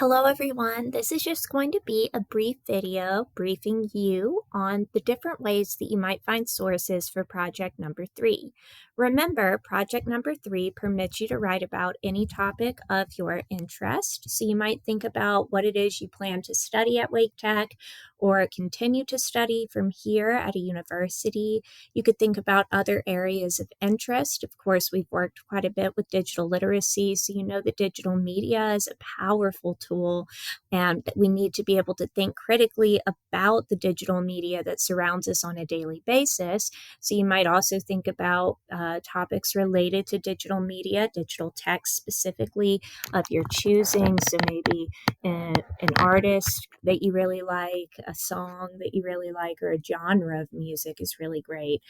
Hello everyone, this is just going to be a brief video briefing you on the different ways that you might find sources for project number 3. Remember, project number 3 permits you to write about any topic of your interest. So you might think about what it is you plan to study at Wake Tech or continue to study from here at a university. You could think about other areas of interest. Of course, we've worked quite a bit with digital literacy, so you know that digital media is a powerful tool, and that we need to be able to think critically about the digital media that surrounds us on a daily basis. So you might also think about topics related to digital media, digital text specifically of your choosing. So maybe an artist that you really like, a song that you really like, or a genre of music is really great.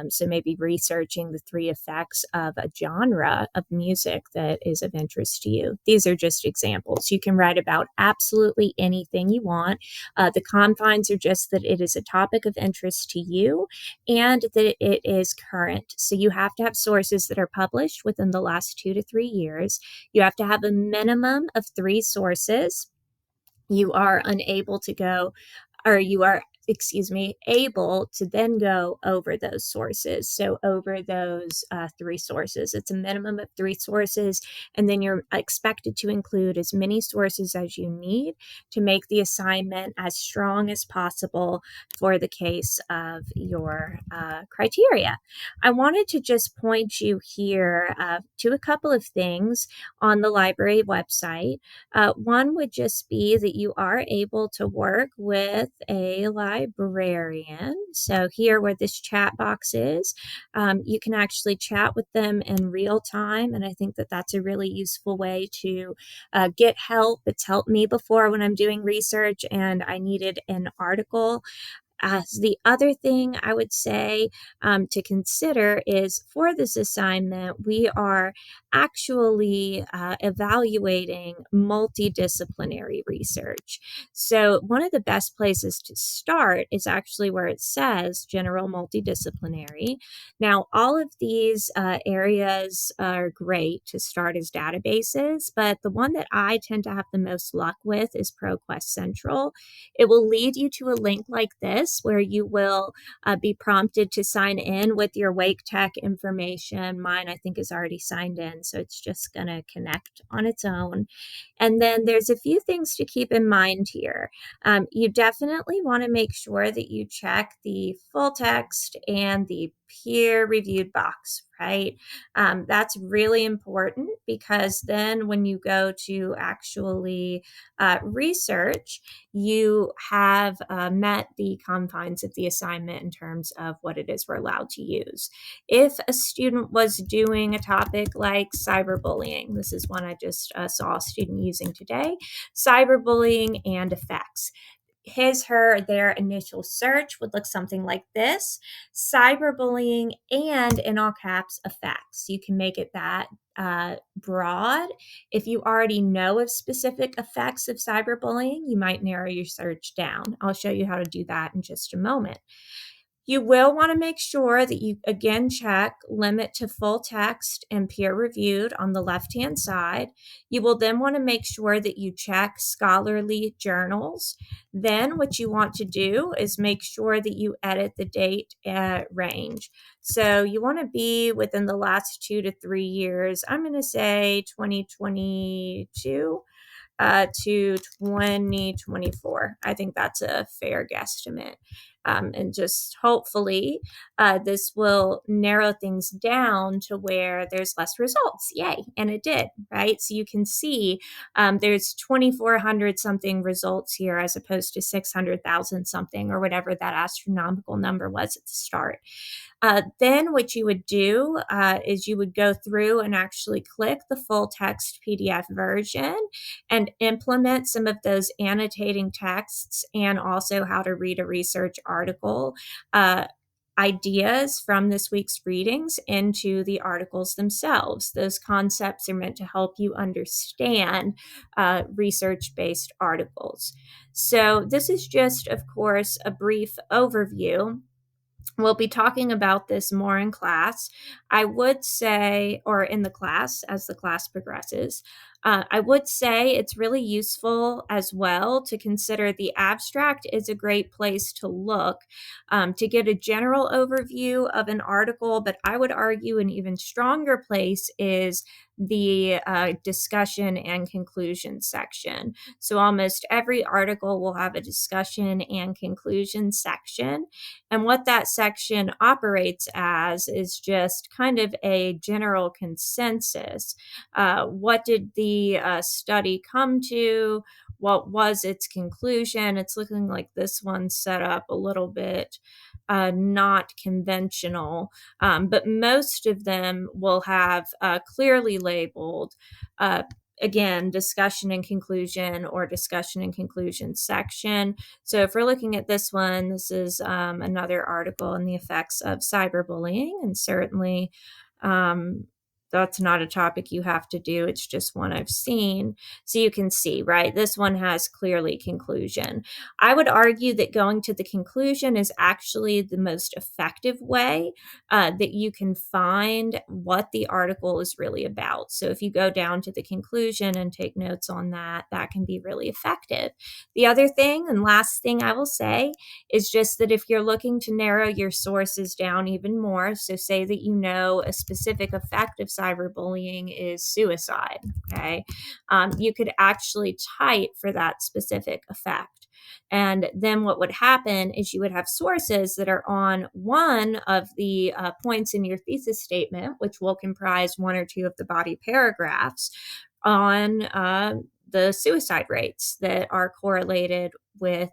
So maybe researching the 3 effects of a genre of music that is of interest to you. These are just examples. You can write about absolutely anything you want. The confines are just that it is a topic of interest to you and that it is current. So you have to have sources that are published within the last 2 to 3 years. You have to have a minimum of 3 sources. You are unable to go, or you are, able to then go over those sources. So over those 3 sources, it's a minimum of 3 sources, and then you're expected to include as many sources as you need to make the assignment as strong as possible for the case of your criteria. I wanted to just point you here to a couple of things on the library website. One would just be that you are able to work with a librarian. So here where this chat box is, you can actually chat with them in real time. And I think that that's a really useful way to get help. It's helped me before when I'm doing research and I needed an article. The other thing I would say to consider is for this assignment, we are actually evaluating multidisciplinary research. So, one of the best places to start is actually where it says general multidisciplinary. Now, all of these areas are great to start as databases, but the one that I tend to have the most luck with is ProQuest Central. It will lead you to a link like this where you will be prompted to sign in with your Wake Tech information. Mine, I think, is already signed in, so it's just going to connect on its own. And then there's a few things to keep in mind here. You definitely want to make sure that you check the full text and the peer reviewed box, right? That's really important because then when you go to actually research, you have met the confines of the assignment in terms of what it is we're allowed to use. If a student was doing a topic like cyberbullying, this is one I just saw a student using today, cyberbullying and effects. Their initial search would look something like this: cyberbullying and, in all caps, effects. You can make it that broad. If you already know of specific effects of cyberbullying, you might narrow your search down. I'll show you how to do that in just a moment. You will want to make sure that you again check limit to full text and peer reviewed on the left-hand side. You will then want to make sure that you check scholarly journals. Then what you want to do is make sure that you edit the date range. So you want to be within the last 2 to 3 years. I'm going to say 2022 to 2024. I think that's a fair guesstimate. And just hopefully this will narrow things down to where there's less results. Yay. And it did, right? So you can see there's 2,400 something results here as opposed to 600,000 something or whatever that astronomical number was at the start. Then what you would do is you would go through and actually click the full text PDF version and implement some of those annotating texts and also how to read a research article ideas from this week's readings into the articles themselves. Those concepts are meant to help you understand research-based articles. So this is just, of course, a brief overview. We'll be talking about this more in class. I would say, or in the class as the class progresses, I would say it's really useful as well to consider the abstract is a great place to look to get a general overview of an article, but I would argue an even stronger place is the discussion and conclusion section. So almost every article will have a discussion and conclusion section. And what that section operates as is just kind of a general consensus. What did the study come to? What was its conclusion? It's looking like this one's set up a little bit not conventional, but most of them will have clearly labeled. Again, discussion and conclusion or discussion and conclusion section. So, if we're looking at this one, this is another article on the effects of cyberbullying, and certainly that's not a topic you have to do. It's just one I've seen. So you can see, right? This one has clearly conclusion. I would argue that going to the conclusion is actually the most effective way that you can find what the article is really about. So if you go down to the conclusion and take notes on that, that can be really effective. The other thing and last thing I will say is just that if you're looking to narrow your sources down even more, so say that you know a specific effect of cyberbullying is suicide, okay, you could actually type for that specific effect. And then what would happen is you would have sources that are on one of the points in your thesis statement, which will comprise one or two of the body paragraphs on the suicide rates that are correlated with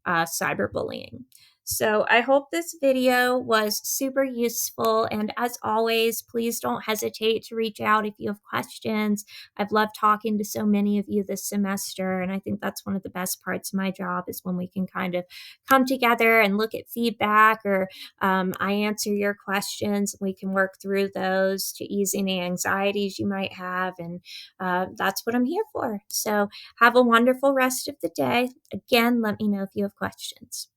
cyberbullying. So I hope this video was super useful. And as always, please don't hesitate to reach out if you have questions. I've loved talking to so many of you this semester. And I think that's one of the best parts of my job is when we can kind of come together and look at feedback or I answer your questions. We can work through those to ease any anxieties you might have. And that's what I'm here for. So have a wonderful rest of the day. Again, let me know if you have questions.